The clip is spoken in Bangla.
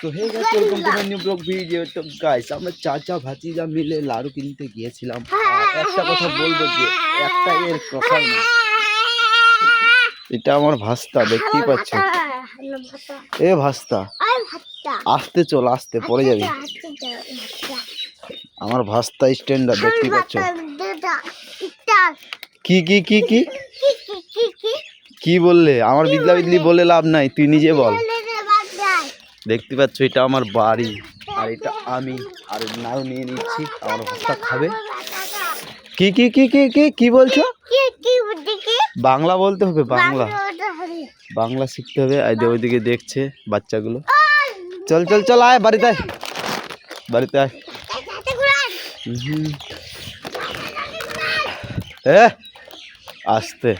তো hey guys, welcome to my new blog video. তো গাইস, আমরা চাচা ভাতিজা মিলে লাড়ু কিনতে গিয়েছিলাম। আর একটা কথা বলবো যে একটা এর কথাই না, এটা আমার ভাস্তা, দেখতেই পাচ্ছ। এ ভাস্তা, আস্তে চল, আস্তে পড়ে যাবি। আমার ভাস্তা স্ট্যান্ডার্ড, দেখতেই পাচ্ছ। কি কি কি কি কি বললে? আমার বিদলা বিদলি বলে লাভ নাই, তুই নিজে বল। দেখতে পাচ্ছ, এটা আমার বাড়ি আর এটা আমি। আর নাও নিয়ে নিচ্ছি, আমার ভাস্তা খাবে। কি কি কি কি কি কি বলছো? বাংলা বলতে হবে, বাংলা বাংলা শিখতে হবে। ওইদিকে দেখছে বাচ্চাগুলো। চল চল চল, আয় বাড়িতে, আয় বাড়িতে আয়। আসতে